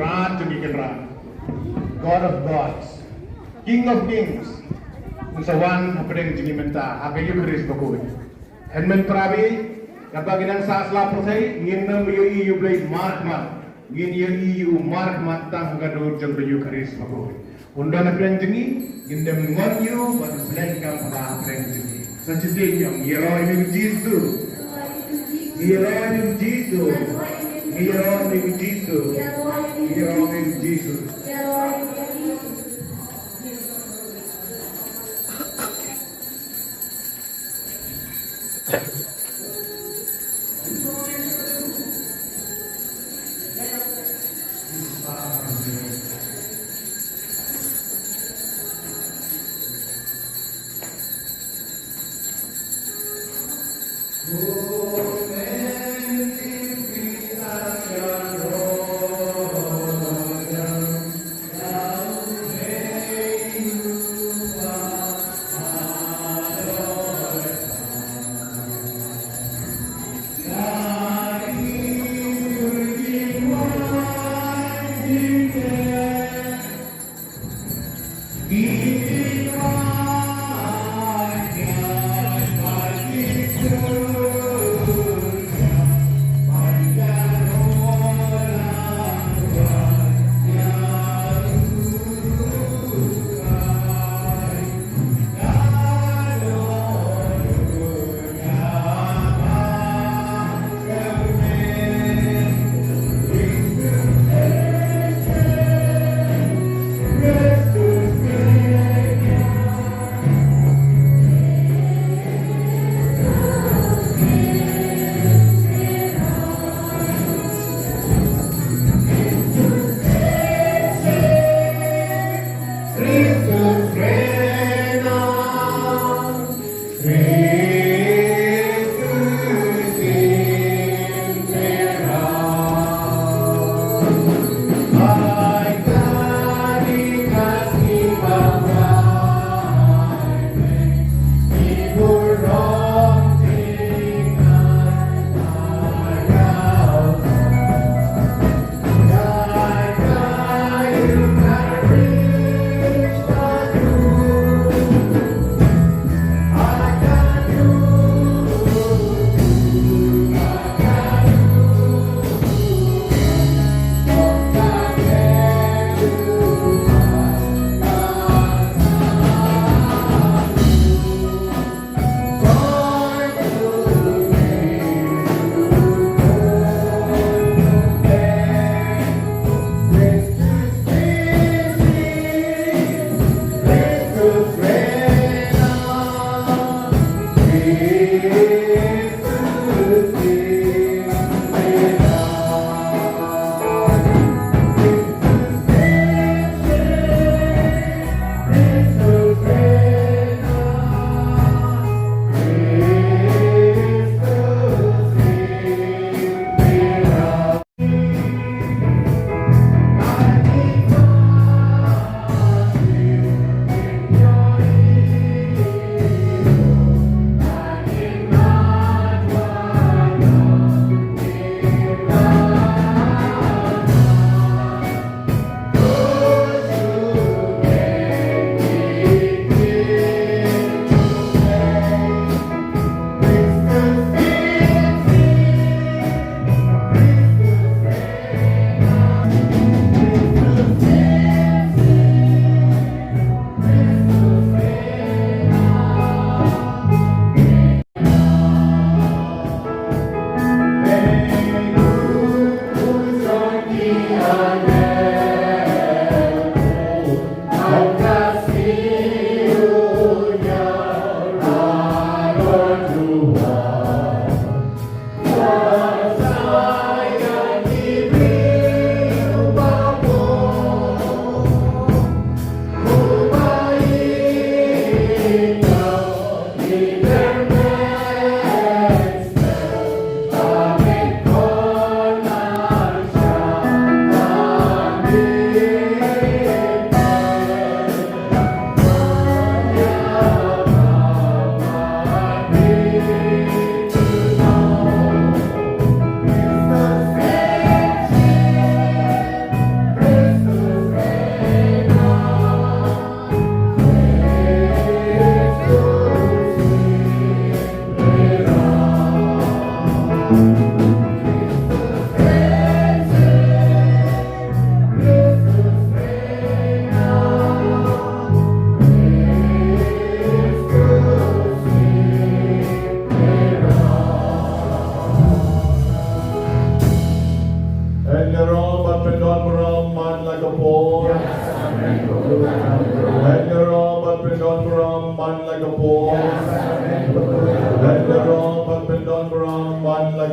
Rat Jingkan Rat, God of gods, King of kings, Unsawan Hapadeng Jingmane Hakayu Chris Bakui. Henmen Prabi, Kapaginan Sasla Prosai, Ginam you play Mark Mat, Gin you Mark Matang Gadu Jumbu Chris Bakui. Undan Hapadeng Jingi, Gindem Ngon you, but Blank Kam Hapadeng Jingi. Such a thing, Yero in Jesus. Yero in Jesus. Yero in Jesus. Yero in Jesus.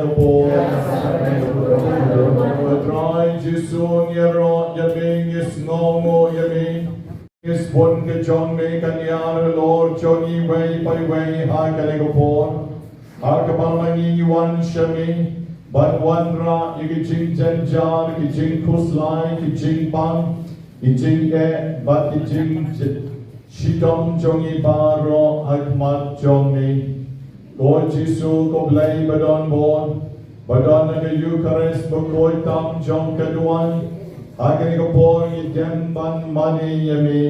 Sakrament. Try Jisun Yero Yaming is Nomo Yamin. Is one the John make and Yar Lord Johnny way by way high Kalegopor. Harkabamangi one Shami. But one ra Igijing Tenjar, Igijing Kuslai, Igijing Bang, Igijing E, but Igijing Shidom Jongi Baro, Akmat Jongi. Lord Jisu Koblay Badon Bon, Badon the Eucharist, Bokoi Tam Jong Kaduan, Haganigopor, Idemban Mani Yami,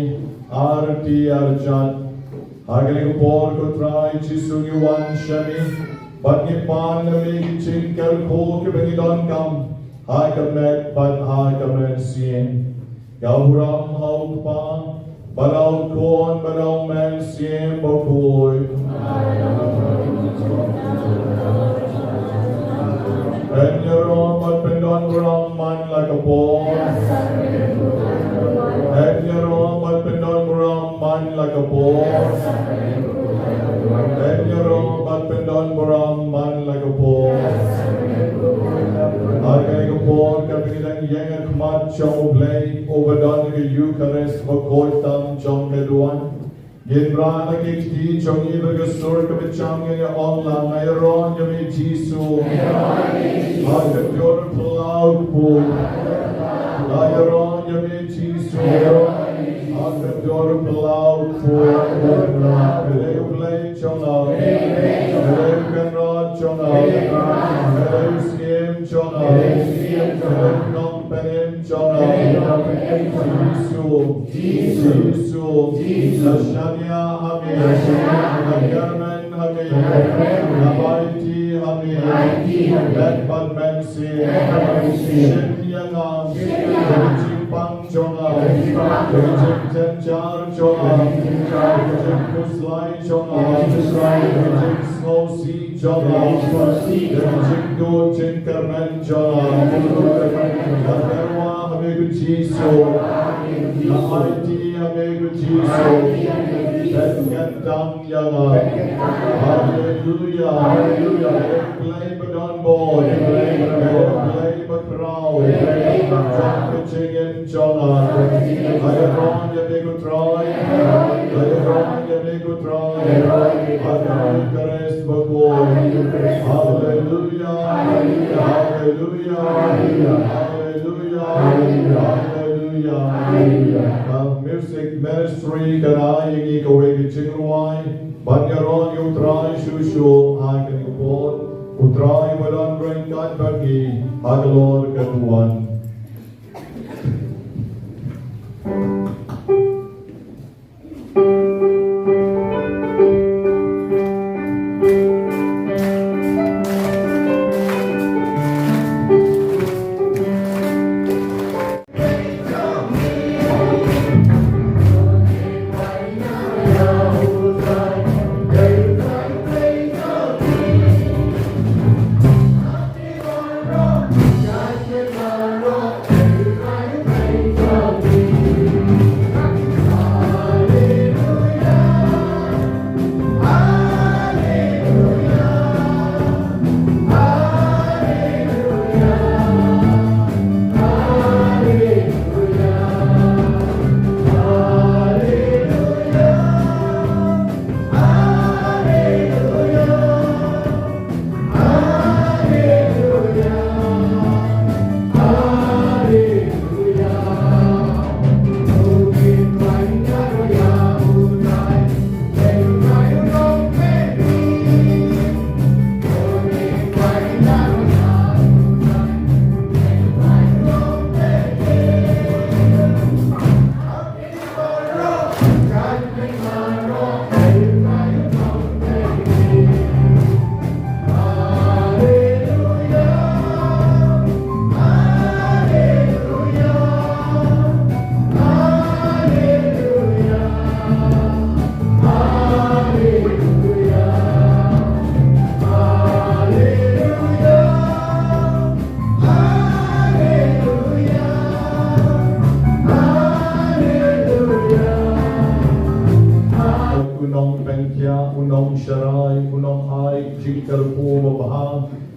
Arti Arjat, Haganigopor Kotrai Jisu Yuan Shami. But if one make chinker cool, keeping it on come, I can make, but I can see. Gauram out pa, but out corn, but out man see, boy. And you're on, but been on ground man like a boy. And you're on, but been on ground man like a boy. And you're on, but been on ground man like a boy. I can go for coming and young and much show play overdone the Eucharist for Koitam John Meduan. Yin Rana Kiki, John Eva Gasur, Kamichang, and your online, I run you me Jisu. I can do a cloud pool. I run you me Jisu. I can do a cloud pool. They play Jonah. They can run Jonah. They scheme Jonah. They come Penim Jonah. Jisu. Lashania Amin. Yarman Amin. Nabaiti Amin. Bedban Mensi. Shin Yanga. Jingpang Jonah. Jingtenjar Jonah. Jingkuslai Jonah. Jingsnosi Jonah. Jingdo Jingkarmen Jonah. Naberwa Hamegu Jisu. Nabaiti Hamegu Jisu. Dam Yanga. Hallelujah. Hallelujah. Play but on board. Play but proud. John Chingin Jonah. Ayaron Yabigu Troy. Ayaron Yabigu Troy. Ayaron Eucharist Bakoy. Hallelujah. Hallelujah. Hallelujah. Music ministry kanai igi kawegi chingruai. Banyaron utrai shushu hagen kupot. Utrai wadan bringkat bagi hagalor ketuan.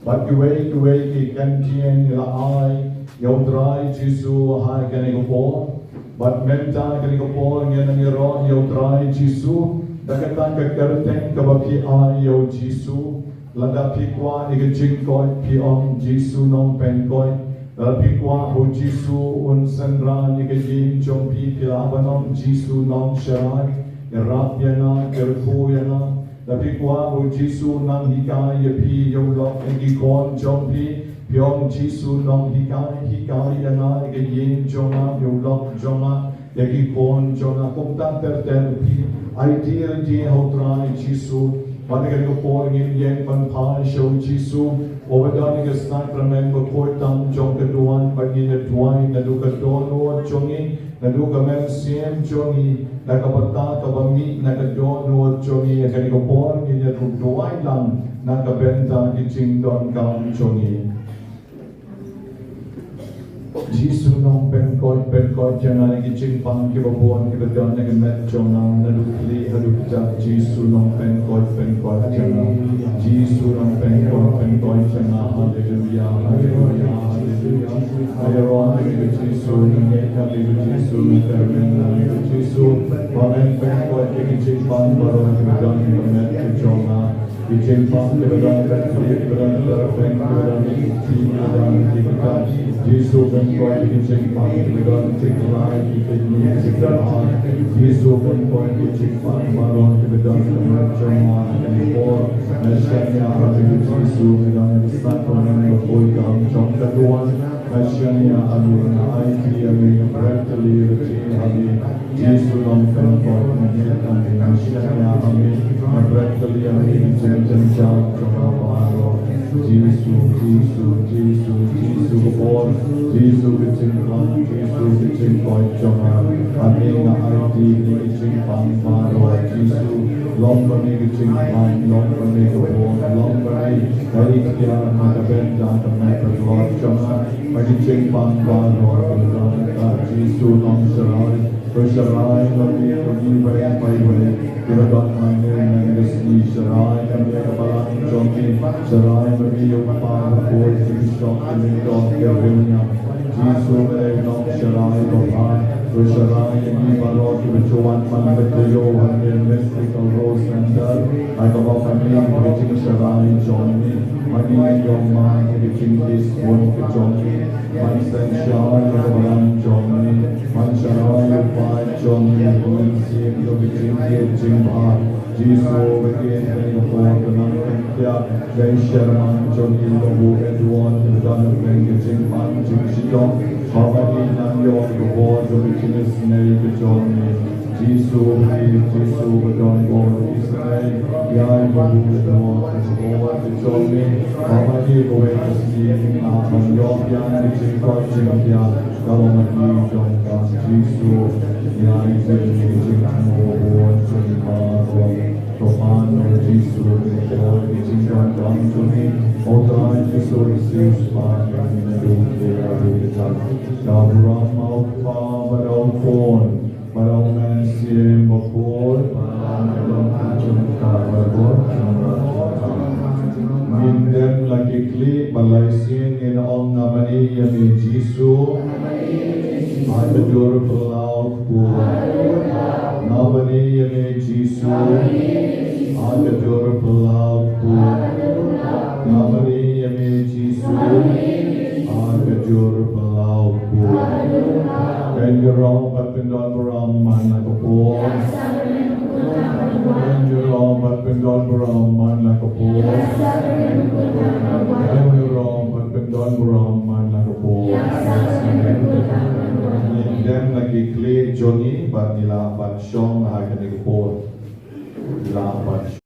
But kuwei kan tien ila ai yau trai Jesu hai kan iko but menta kan iko ngen ni ro yau trai Jesu dakatan ka kerteng ka baki ai yau Jesu lada pikwa ike jingkoi pi om Jesu nong pen koi lada pikwa ho Jesu un sendran ike jing jong pi pilabanom Jesu nong sharai irap yana kerfu yana tapi kuah Jesu nang hikai pi yau lok egi kon jong pi piong Jesu nang hikai yana egi yin jonga yau lok jonga egi kon jonga kumtan ter pi ideal di hotrai Jesu pada kali ko ngin yen pan pa show Jesu overdan ke Sakrament ko tam jong keduan bagi ne tuai na du ka dono jongi na du ka men siem jongi na ka bata ka bami na ka dono jongi kali ko por ngin ne du tuai lang na ka benta ki ching don kam jongi Jesu nong pen koi jana ki ching pang ki babuan ki badon na met jona na du kli hadu ta Jesu nong pen koi jana Jesu nong pen koi jana hallelujah hallelujah hallelujah ayaro ki Jesu nong ka ki Jesu termen na Jesu pamen pen koi ki ching pang baron ki badon ki met jona ki ching pang ki badon ki badon pen ki badon ki badon Jesu pen koi ki ching pang ki badon ching lai ki ni ching lai Jesu pen koi ki ching pang baron ki badon ki met jona ki por Meshanya Adi Jesu Midang Sakrament Bapoi Kam Chong Kaduan Meshanya Adi Aiki Adi Rectally Riti Adi Jesu Long Pen Koi Mahit Adi Meshanya Adi Rectally Adi Jinten Chang Chong Abaro Jesu Bapor Jesu Kiching Pang Jesu Kiching Koi Chong Adi Na Aiki Kiching Pang Baro Jesu Long Bani Kiching Pang Long Bani Long Bani Hari Kia Makabenda Kamaka Lord Chama Magi Ching Pang Bano Kamaka Jesu Long Sharai Sharai Lami Kami Bai Bai Bai Kiragat Mane Nagasni Sharai Kami Kapalang Jomi Sharai Mami Yukpa Koi Kishok Kami Dok Kirinya Jesu Mere Long Sharai Bapa Sharai Yami Barok Kibachuan Manbetayo Hane Mystical Rose Center Agawa Kami Kiching Sharai Jomi Mani Yoma Kiching This One Kichongi Man Sen Sharai Yakabalang Jomi Man Sharai Yupai Jomi Huan Siem Yokiching Kiching Pa Jesu Wikin Keningapon Kanangkya Jai Sherman Jomi Babu Edwon Kidan Kiching Pa Jing Shidong Hamadi Nangyo Kibor Yokiching Snei Kichongi Jesu Badon Bor Israel Yai Babu Edwon Kibor Kichongi Hamadi Gowe Kasni Aman Yopyan Kiching Koi Jingpya Kalomadi Jongka Jesu Yai Kiching Kibor Jingparo Topano Jesu Kibor Kiching Jongka Juni Otrai Jesu Receives Pagi Nadu Kira Rukitan Kaburam Maupa Barau Pon Barau Mensim Bapur Barau Jungka Barau Mindem lagi klik balaisin in Om Namani Yami Jesu Adur Pelaut Pur Namani Yami Jesu Adur Pelaut Pur Namani Yami Jesu Adur Pelaut Pur Penjurong Patpindon Beram Mana Kapur Penjurong Patpindon Beram Mana Kapur Penjurong Patpindon Beram Mana Kapur Dem lagi klik Johnny Batila Batshong Hakani Kapur La Batshong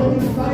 Terima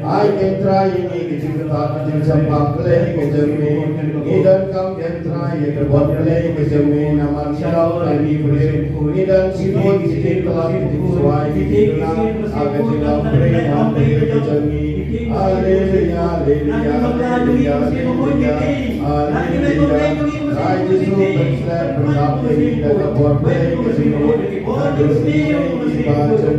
I can try ini kita tak kita sempat play kita ni. Idan kam can try kita buat play kita ni. Nama siapa lagi boleh. Idan sibuk kita telah kita sesuai kita agar kita pray kita ni. Haleluya, haleluya, haleluya, haleluya. I just hope and slap from up the heat that the board play kita ni. Aduh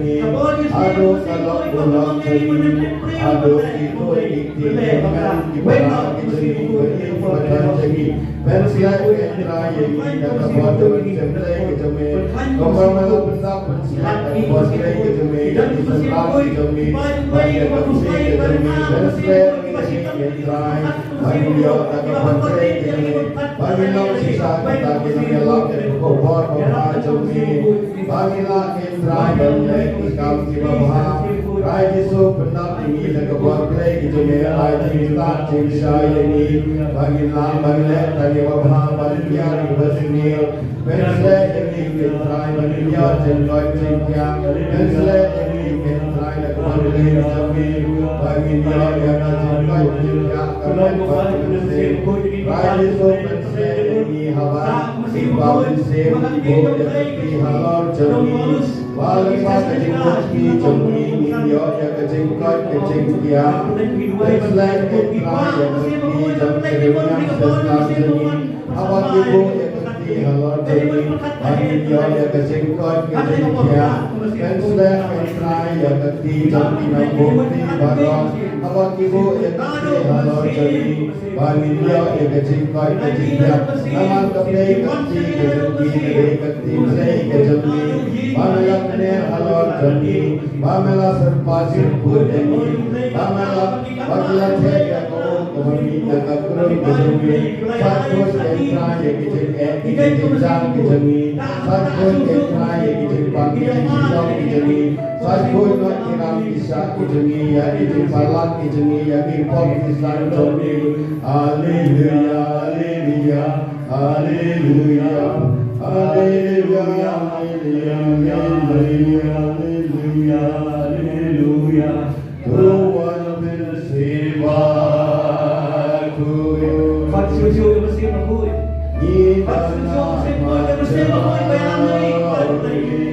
ni, aduh kalau pulang ni. Aduh itu iktiman ibarat ini pada segi pensiap entra yang kita buat template kita me kompromi pendapat dan buat kita me dan sesuatu kita me bagi kita me pensiap entra bagi dia bagi pensiap kita me bagi lawan sisa kita kita lawan kobar kobar kita me bagi lawan entra dan kita bawah Rai Yesus benar ini dan kebuat play itu mereka cinta cinta ini bagi lam bagi lek bagi wabah bagi dia di bersini pensel ini ketrai bagi dia cinta cinta pensel ini ketrai dan kebuat play kami bagi dia yang cinta cinta kami bagi pensel Rai Yesus pensel ini hawa simpan pensel boleh dihalau jami walau pada jengki jami dia kecengkai kecengkia selain ketrai yang berarti jam kedepan sesuatu ini awak ibu yang berarti halal jami bagi dia kecengkai kecengkia dan selain ketrai yang berarti jam tinang bukti barang awak ibu yang berarti halal jami bagi dia kecengkai kecengkia nama keplay kerti kerti play kejami Pamela kene halal jami, Pamela serpasir puteni, Pamela bagian saya kau kami jaga kurung kejami, satu sentra yang kita jang kejami, satu sentra yang kita bagi jang kejami, satu nak kiram kisah kejami, yang kita palat kejami, yang kita pokistan jami, Haleluya, Haleluya, Haleluya. Haleluya, haleluya, haleluya, haleluya. Tuhan bersemaku. Fatsujud bersemaku. Fatsujud bersemaku bayang ni.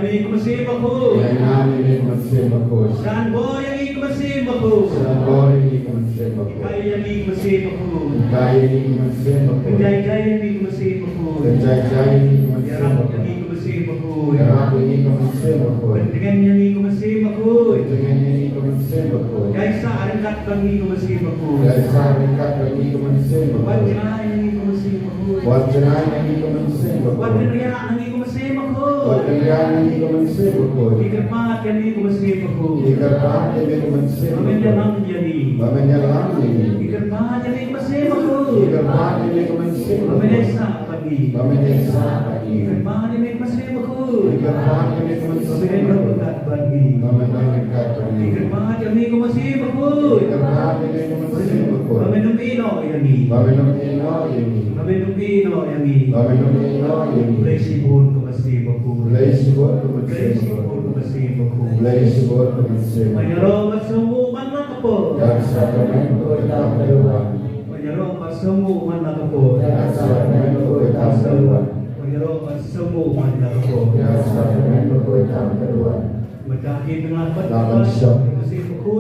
ini kumasi baku. Yang nami ini kumasi baku. San boy yang ini kumasi baku. San boy ini kumasi baku. Kai yang ini kumasi baku. Kai ini kumasi baku. Kenjai ini kumasi baku. Kenjai ini kumasi Yarap baku. ini kumasi baku. Yarap ini kumasi baku. Dengan yang ini kumasi baku. Dengan ini kumasi baku. Kaisa ringkat bagi kumasi baku. Kaisa ringkat bagi kumasi baku. Wajah ini kumasi baku. Wajah ini kumasi baku. Wajah ini kumasi baku. Wajah ini kumasi baku. Ikermat yang ini kumasi baku. Ikermat yang ini kumasi baku. Menyelam jadi. Menyelam ini. Ikermat yang ini kumasi baku. Ikermat yang ini kumasi baku. Menesa pagi. Menesa pagi. Ikermat yang ini kumasi baku. Ikermat yang ini kumasi baku. Menyekat pagi. Menyekat pagi. Ikermat yang ini kumasi baku. Ikermat yang ini kumasi baku. Menum ino yang ini. Menum ino yang ini. Menum ino yang ini. Menum ino yang ini. Leisibun kumasi baku. Leisibun kumasi baku. Kumasi baku. Leisibun kumasi baku. Menyerong semua mana kepo. Dan sakrament tetap keluar. Menyerong semua mana kepo. Dan sakrament tetap keluar. Menyerong semua mana kepo. Dan sakrament tetap keluar. Mendaki dengan Dalam syok. kumasi baku.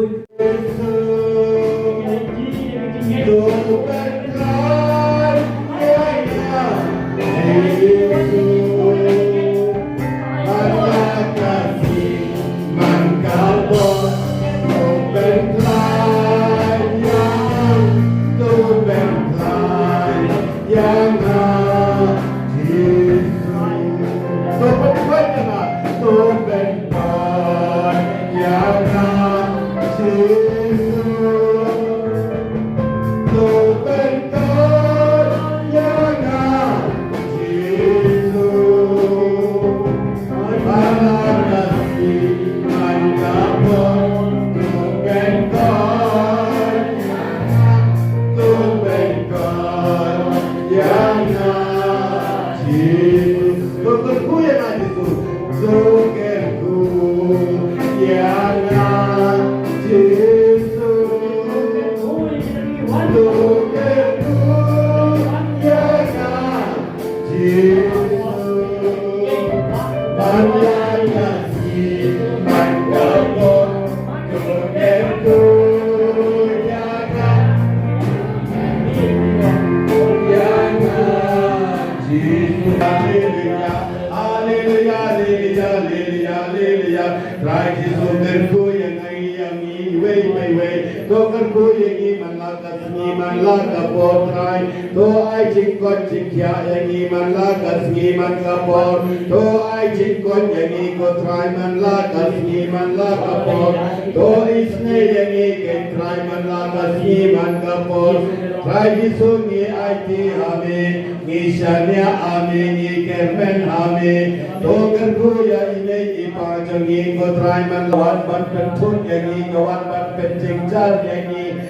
Jingpynkhiah yang iman lakas ngiman kapor. To ai jingkon yang ikut traiman lakas ngiman lakapor. To isne yang ikut traiman lakas ngiman kapor. Trai disungi aiti hame, ngisanya ame, ngikermen hame. To kerkuya ini ipajang ikut traiman lawan ban pentun yang ikawan ban penjengjar yang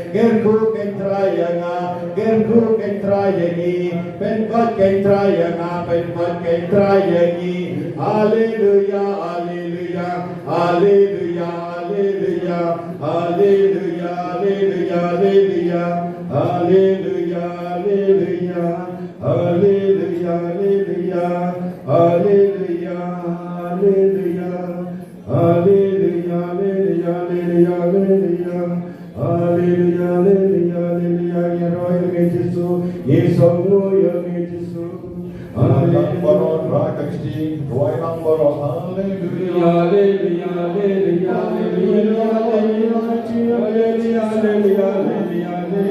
Gerku kentrayanga, gerku kentrayangi, penpat kentrayanga, penpat kentrayangi. Haleluya, haleluya, haleluya, haleluya, haleluya, haleluya, haleluya, haleluya, haleluya, haleluya, haleluya, haleluya, haleluya, haleluya, haleluya, haleluya, haleluya. Haleluya, haleluya, haleluya, ya Roh ya Yesus, Yesusmu ya Yesus. Haleluya, baron rakasti, roy nang baron. Haleluya, haleluya, haleluya, haleluya, haleluya, haleluya, haleluya, haleluya,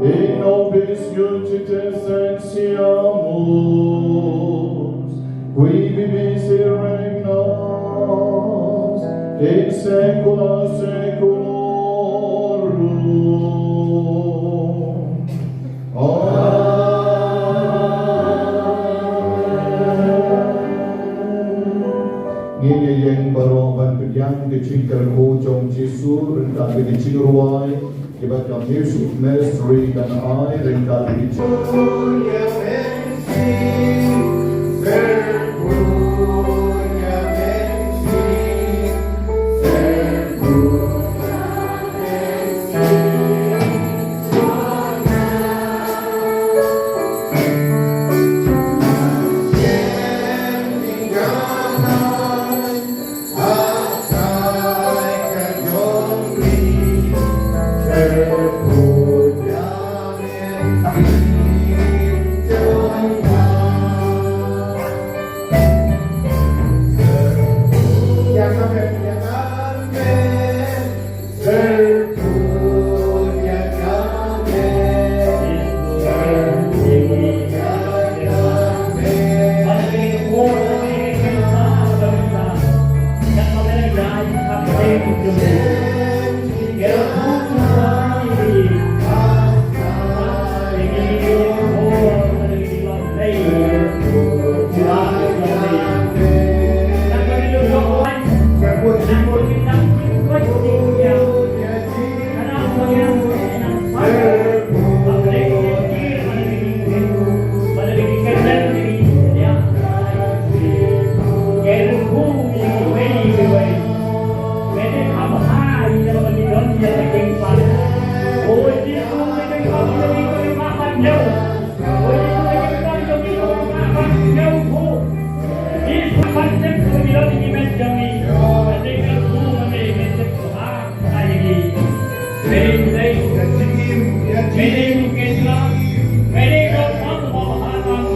In nobis multites et siamus in saecula saeculorum. Nghe yang baro ban yang di chingkar ko trong Jesu renta di chingruai ibat ka music ministry dan ai renta di Hãy subscribe cho kênh Ghiền Mì Gõ để không bỏ lỡ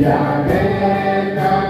Yeah,